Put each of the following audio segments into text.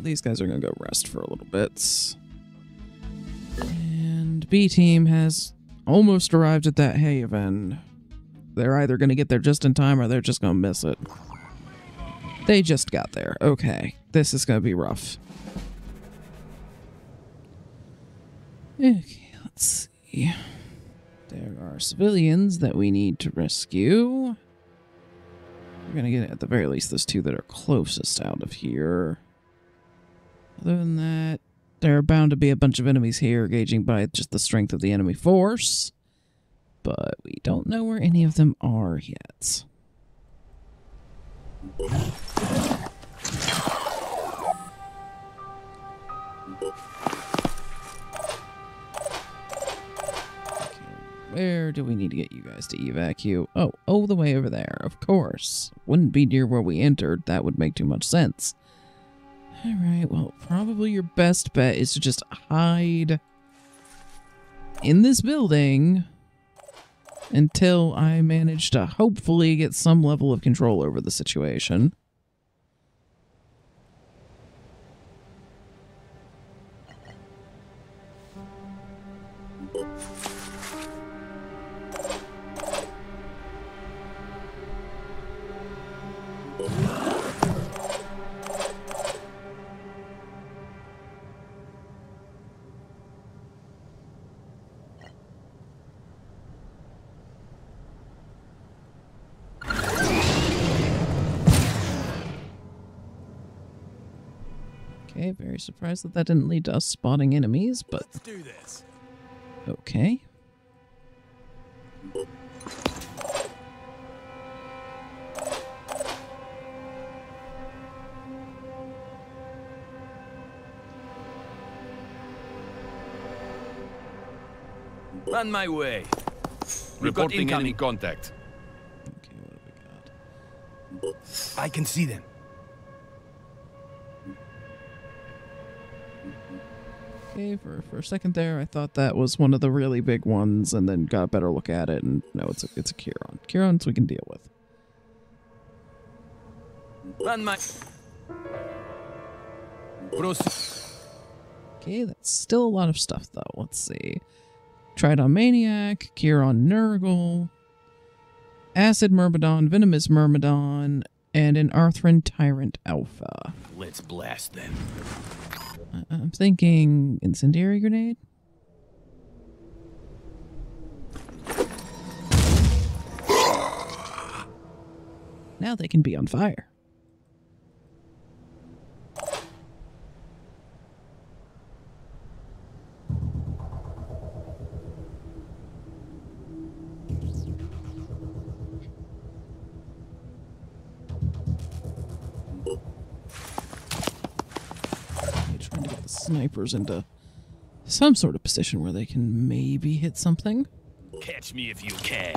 these guys are gonna go rest for a little bit. And B team has almost arrived at that haven. They're either gonna get there just in time or they're just gonna miss it. They just got there. Okay, this is gonna be rough. Okay, let's see. There are civilians that we need to rescue. We're gonna get at the very least those two that are closest out of here. Other than that, there are bound to be a bunch of enemies here, gauging by just the strength of the enemy force. But we don't know where any of them are yet. Where do we need to get you guys to evacuate? Oh, the way over there, of course. Wouldn't be near where we entered. That would make too much sense. Alright, well, probably your best bet is to just hide in this building until I manage to hopefully get some level of control over the situation. Okay, very surprised that that didn't lead to us spotting enemies, but... Let's do this. Okay. On my way. We've got Reporting enemy incoming contact. Okay, what have we got? I can see them. Okay, for a second there, I thought that was one of the really big ones, and then got a better look at it, and no, it's a Chiron. Chirons we can deal with. On my... Proceed. Okay, that's still a lot of stuff, though. Let's see. Tridon Maniac, Chiron Nurgle, Acid Myrmidon, Venomous Myrmidon, and an Arthrin Tyrant Alpha. Let's blast them. I'm thinking Incendiary Grenade? Now they can be on fire. Trying to get the snipers into some sort of position where they can maybe hit something. Catch me if you can.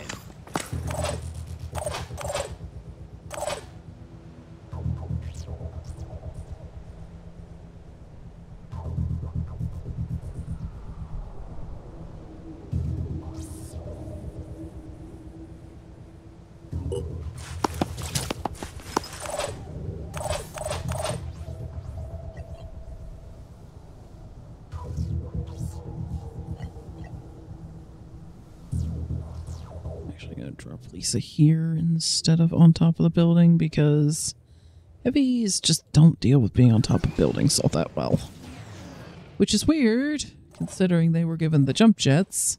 Drop Lisa here instead of on top of the building because heavies just don't deal with being on top of buildings all that well. Which is weird, considering they were given the jump jets.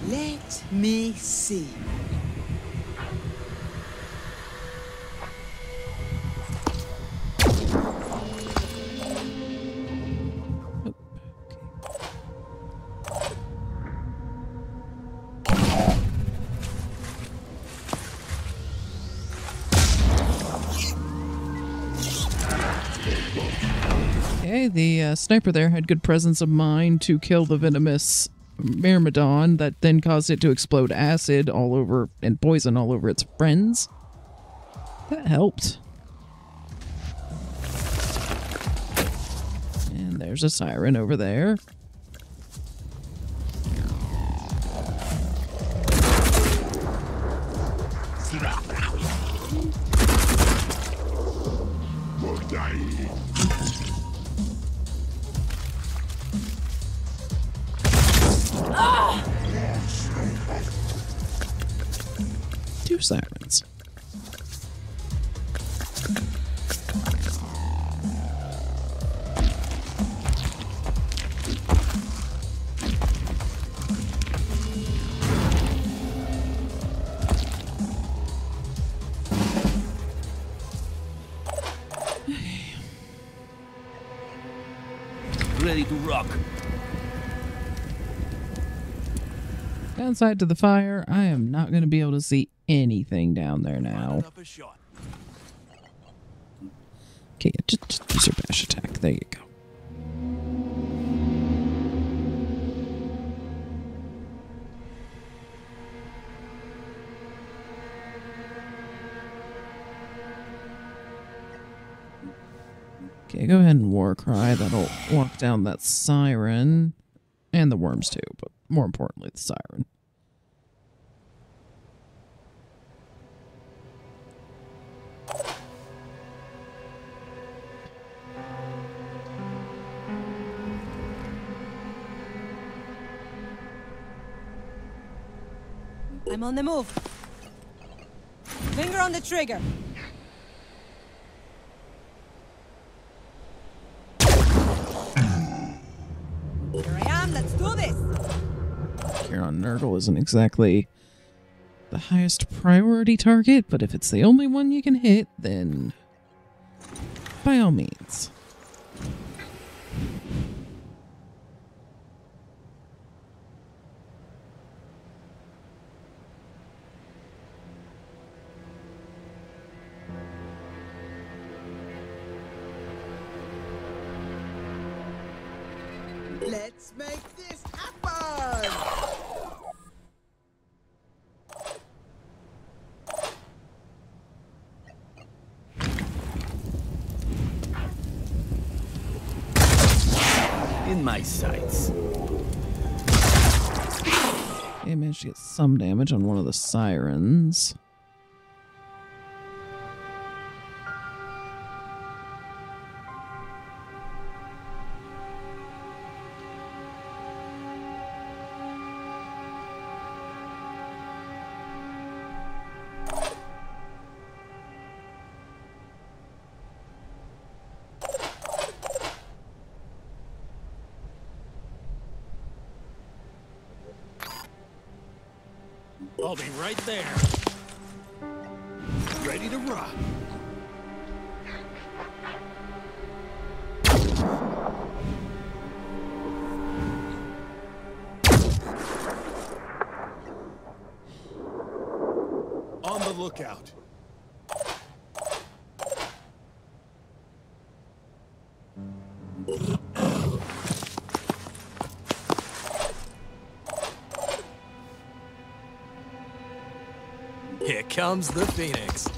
Let me see. Okay, the sniper there had good presence of mind to kill the venomous Myrmidon that then caused it to explode acid all over and poison all over its friends. That helped. And there's a siren over there. sirens. Ready to rock. Downside to the fire, I am not going to be able to see anything down there now. Up a shot. Okay, just use your bash attack. There you go. Okay, go ahead and war cry. That'll walk down that siren. And the worms too, but more importantly, the siren. I'm on the move. Finger on the trigger. Here I am, let's do this. Kieran Nurgle isn't exactly the highest priority target, but if it's the only one you can hit, then by all means. Let's make this happen! In my sights. Okay, managed to get some damage on one of the sirens. I'll be right there. Ready to rock. On the lookout. Here comes the Phoenix.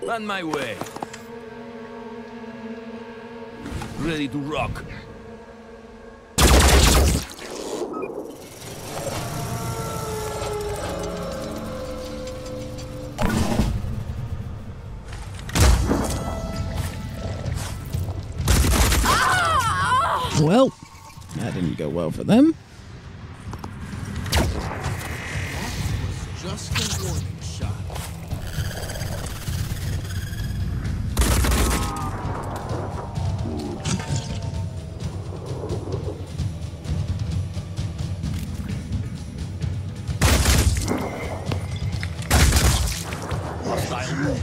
On my way. Ready to rock. Well, that didn't go well for them. Just a warning shot. Hostile.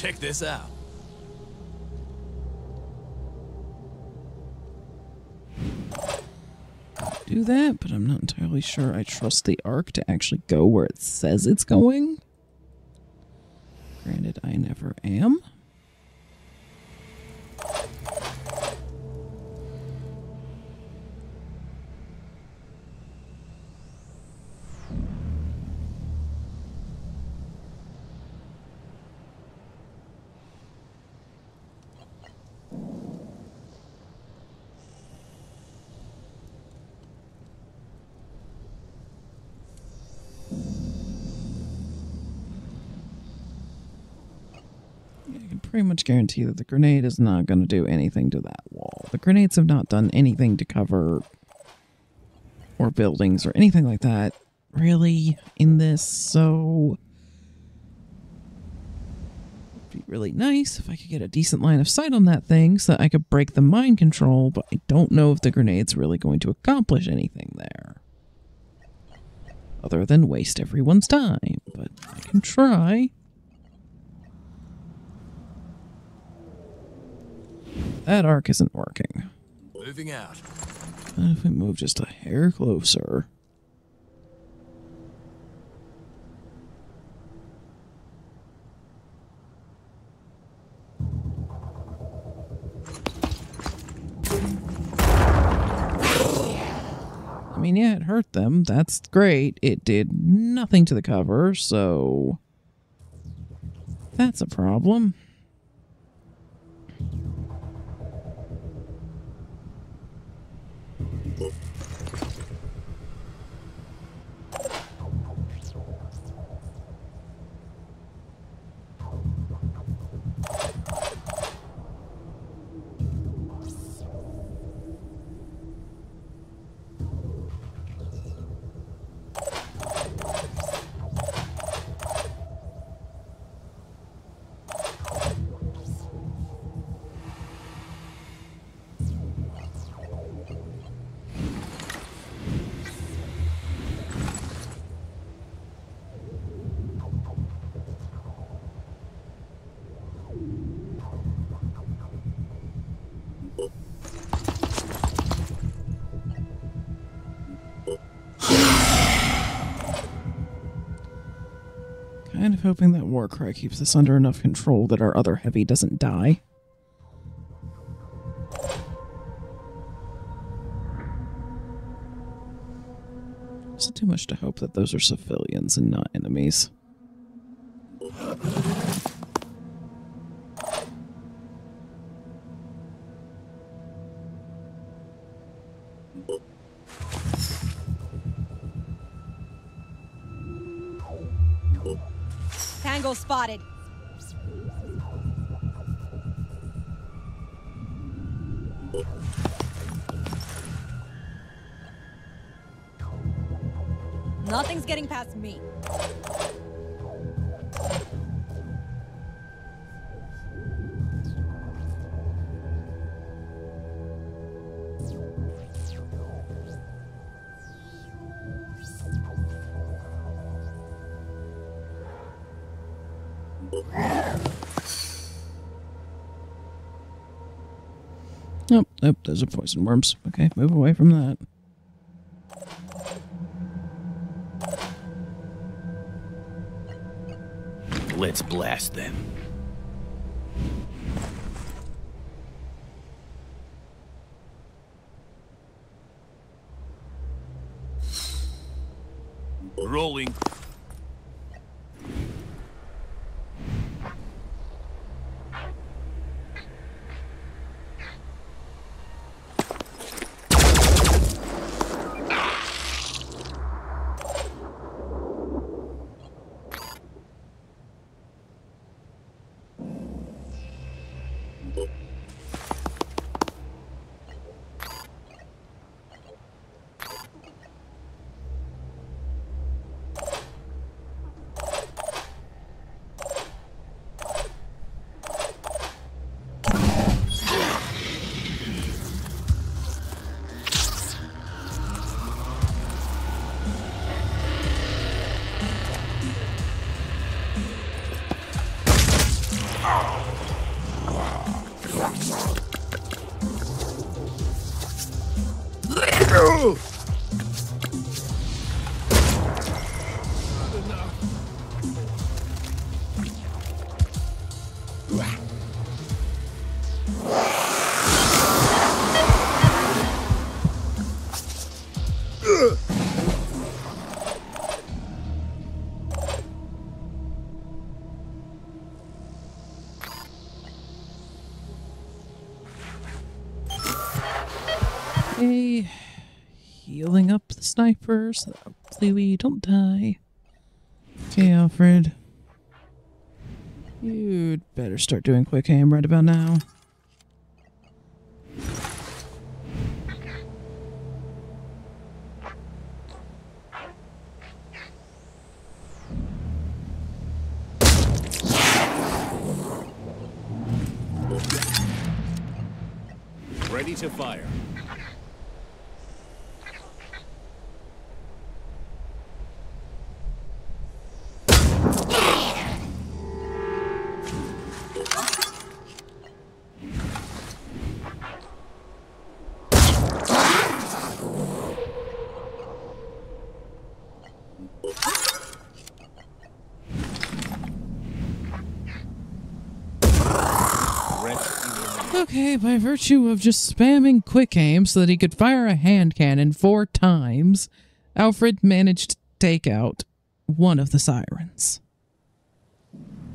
Check this out. Do that, but I'm not entirely sure I trust the arc to actually go where it says it's going. Granted, I never am. Pretty much guarantee that the grenade is not going to do anything to that wall. The grenades have not done anything to cover or buildings or anything like that really in this, so it'd be really nice if I could get a decent line of sight on that thing so that I could break the mind control, but I don't know if the grenade's really going to accomplish anything there. Other than waste everyone's time, but I can try. That arc isn't working. Moving out. What if we move just a hair closer? I mean, yeah, it hurt them. That's great. It did nothing to the cover, so that's a problem. Kind of hoping that Warcry keeps this under enough control that our other heavy doesn't die. Is it too much to hope that those are civilians and not enemies? Tango spotted. Nothing's getting past me. Nope, nope, those are poison worms. Okay, move away from that. Let's blast them. Rolling. Okay, healing up the sniper so that hopefully we don't die. Okay, Alfred. You'd better start doing quick aim right about now. Ready to fire. Okay, by virtue of just spamming quick aim so that he could fire a hand cannon 4 times, Alfred managed to take out one of the sirens.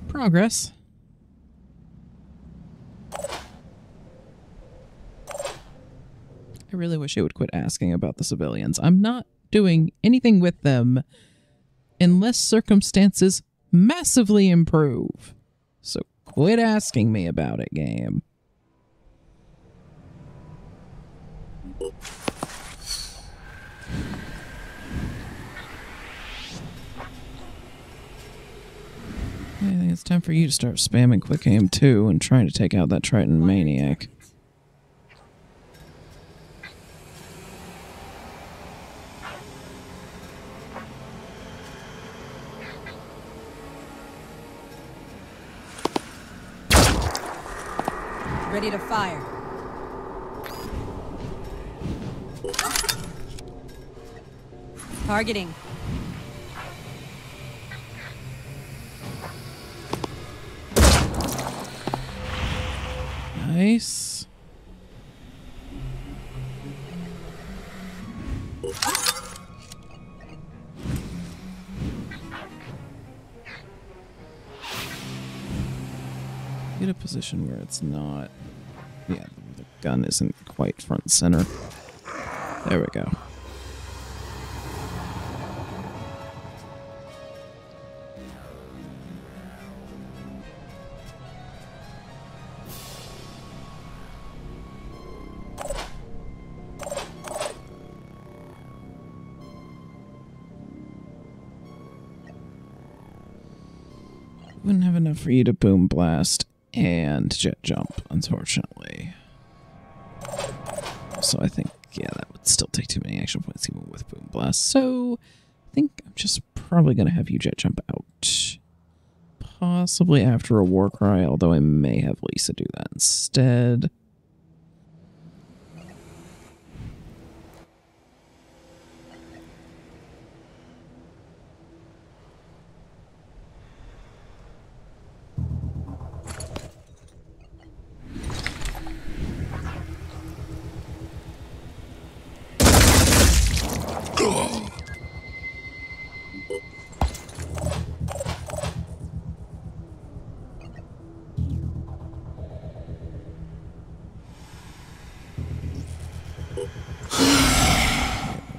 Progress. I really wish it would quit asking about the civilians. I'm not doing anything with them unless circumstances massively improve. So quit asking me about it, game. I think it's time for you to start spamming quick aim too and trying to take out that Triton maniac. Ready to fire. Targeting. Nice. Get a position where it's not... Yeah, the gun isn't quite front and center. There we go. Wouldn't have enough for you to boom blast and jet jump, unfortunately. So I think, yeah, that would still take too many action points even with boom blast. So I think I'm just probably going to have you jet jump out. Possibly after a war cry, although I may have Lisa do that instead.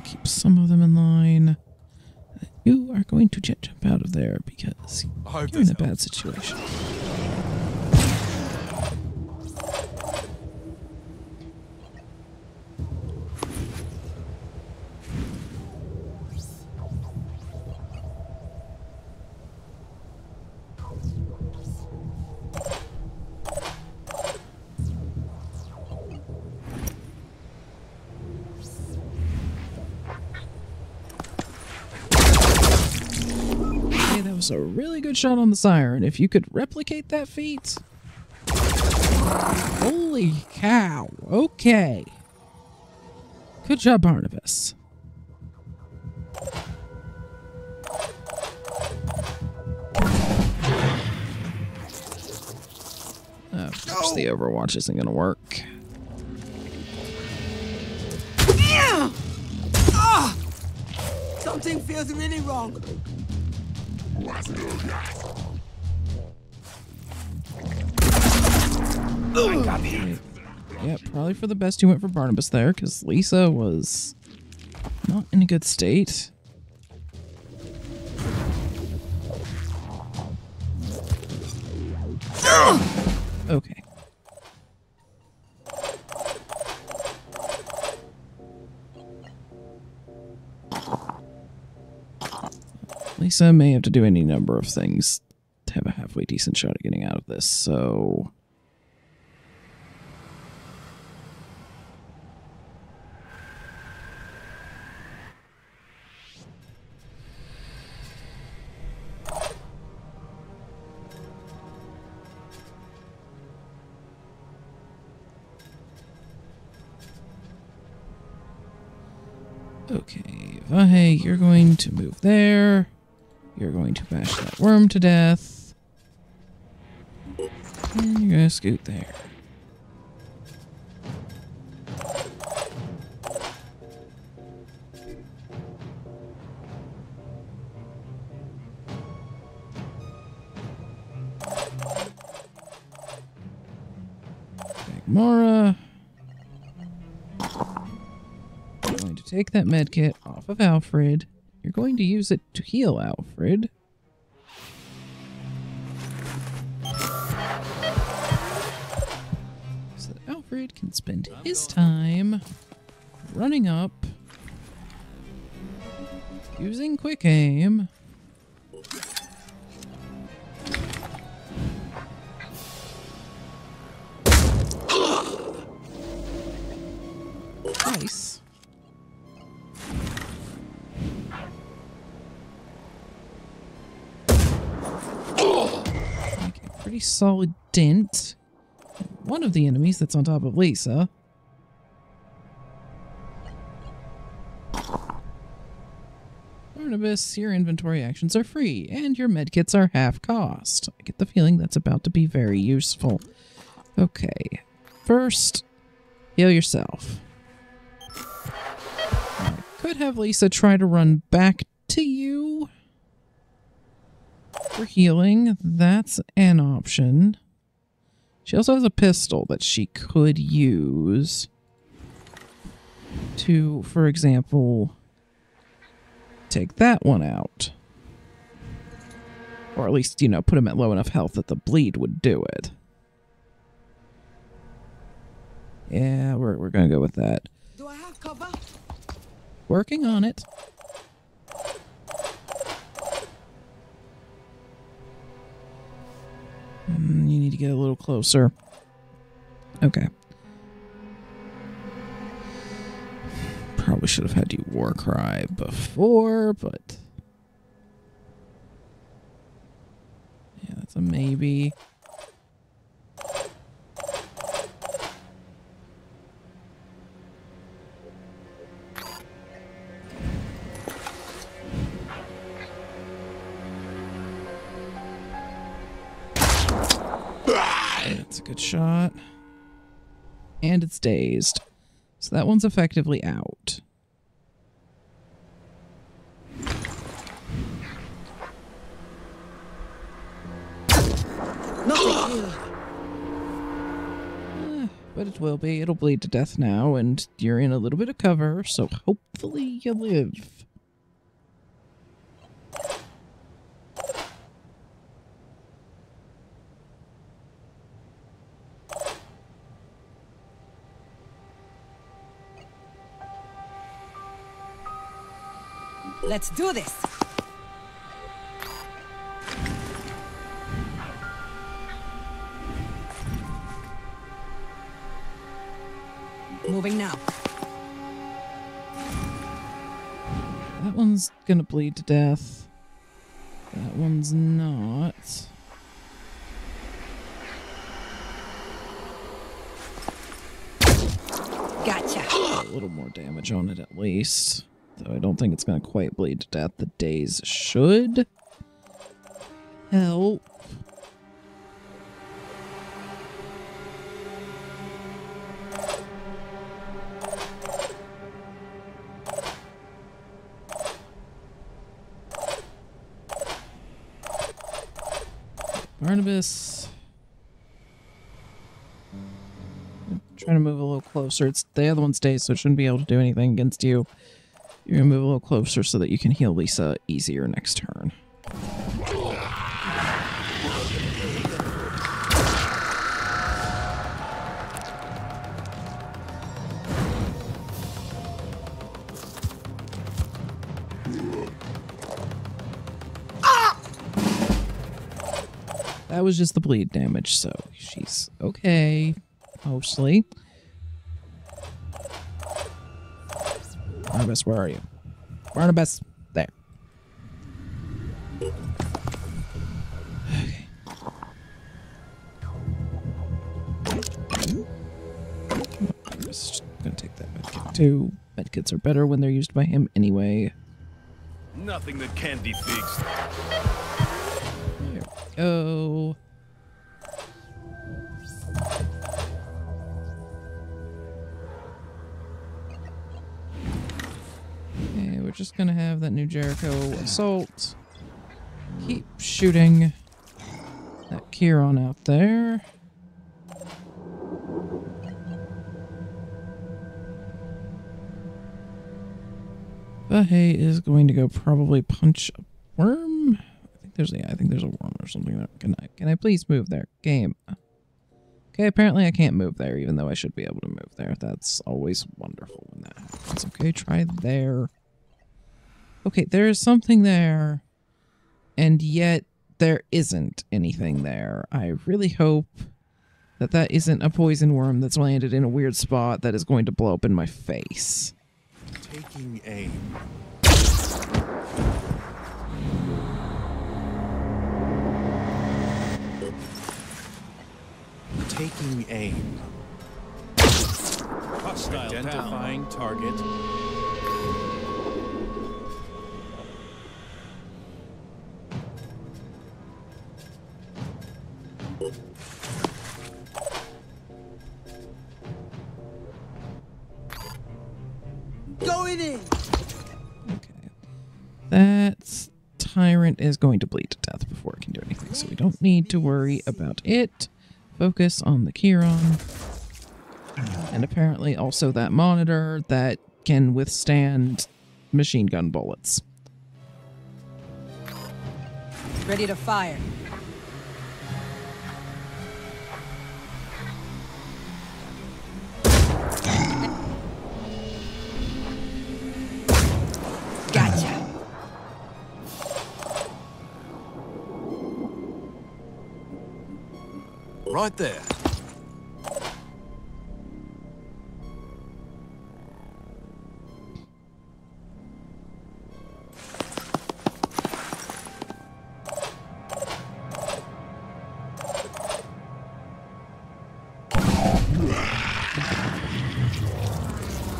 Keep some of them in line. You are going to jet jump out of there because you're in a bad situation. also a really good shot on the siren. If you could replicate that feat... Holy cow. Okay. Good job, Barnabas. Of course, the Overwatch isn't going to work. Something feels really wrong. Yeah, probably for the best you went for Barnabas there, because Lisa was not in a good state. Okay. Lisa may have to do any number of things to have a halfway decent shot at getting out of this, so... Okay, Vahe, you're going to move there. You're going to bash that worm to death. And you're going to scoot there. Magmora. You're going to take that medkit off of Alfred. You're going to use it to heal Alfred. So that Alfred can spend his time running up, using quick aim. Nice. Pretty solid dent. One of the enemies that's on top of Lisa. Barnabas, your inventory actions are free, and your medkits are half cost. I get the feeling that's about to be very useful. Okay. First, heal yourself. I could have Lisa try to run back to you. For healing, that's an option. She also has a pistol that she could use to, for example, take that one out. Or at least, you know, put him at low enough health that the bleed would do it. Yeah, we're gonna go with that. Do I have cover? Working on it. You need to get a little closer. Okay. Probably should have had you war cry before, but... yeah, that's a maybe. That's a good shot. And it's dazed. So that one's effectively out. Nothing here. But it will be. It'll bleed to death now, and you're in a little bit of cover, so hopefully you live. Let's do this. Moving now. That one's gonna bleed to death. That one's not. Gotcha. A little more damage on it at least. Though I don't think it's going to quite bleed to death. The daze should help. Barnabas. I'm trying to move a little closer. It's the other one stays, so it shouldn't be able to do anything against you. You're gonna move a little closer so that you can heal Lisa easier next turn. That was just the bleed damage, so she's okay, mostly. Barnabas, where are you? Barnabas, there. Okay. I'm just gonna take that medkit too. Medkits are better when they're used by him anyway. Nothing that can't be fixed. There we go. Okay, we're just gonna have that new Jericho assault. Keep shooting that Kieran out there. Bahei is going to go probably punch a worm. I think there's a worm or something. Can I please move there? Game. Okay, apparently I can't move there, even though I should be able to move there. That's always wonderful when that happens. Okay, try there. Okay, there is something there, and yet there isn't anything there. I really hope that that isn't a poison worm that's landed in a weird spot that is going to blow up in my face. Taking aim. Taking aim. Hostile identifying down. Target. Going in. Okay. That tyrant is going to bleed to death before it can do anything, so we don't need to worry about it. Focus on the Kieran. And apparently also that monitor that can withstand machine gun bullets. Ready to fire. Gotcha. Right there.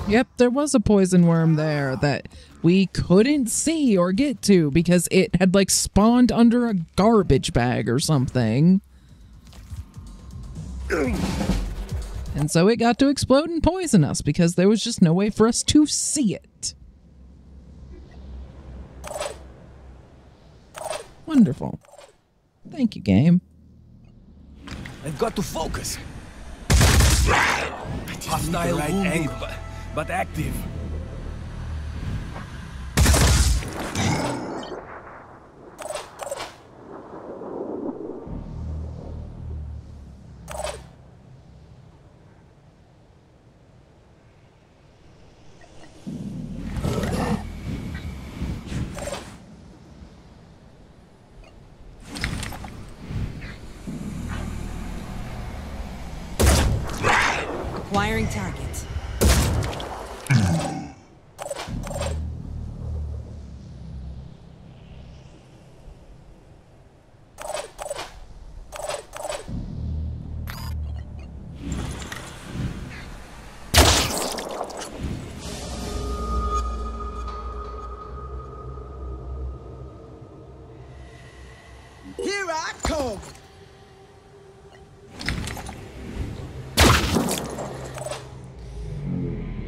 Yep, there was a poison worm there that we couldn't see or get to because it had like spawned under a garbage bag or something. And so it got to explode and poison us because there was just no way for us to see it. Wonderful. Thank you, game. I've got to focus. Hostile right angle, but active. Acquiring target.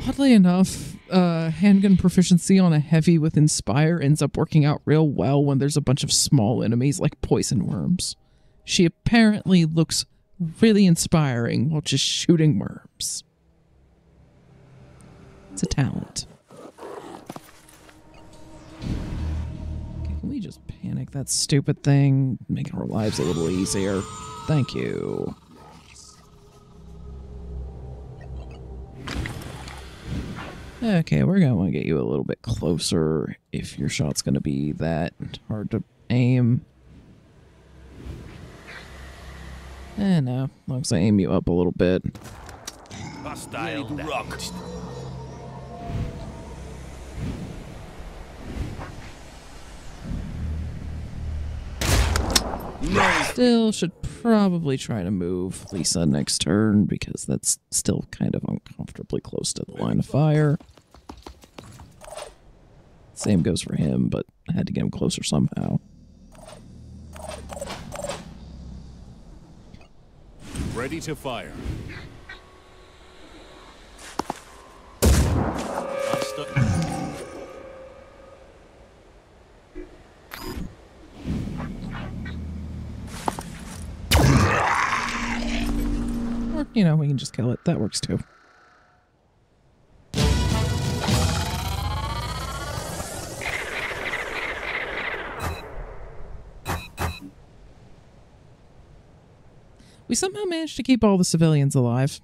Oddly enough, handgun proficiency on a heavy with Inspire ends up working out real well when there's a bunch of small enemies like poison worms. She apparently looks really inspiring while just shooting worms. It's a talent. Okay, can we just panic that stupid thing? Make our lives a little easier. Thank you. Okay, we're going to want to get you a little bit closer if your shot's going to be that hard to aim. No, as long as I aim you up a little bit. Hostile damaged. Still should probably try to move Lisa next turn because that's still kind of uncomfortably close to the line of fire. Same goes for him, but I had to get him closer somehow. Ready to fire. Or, you know, we can just kill it. That works too. We somehow managed to keep all the civilians alive.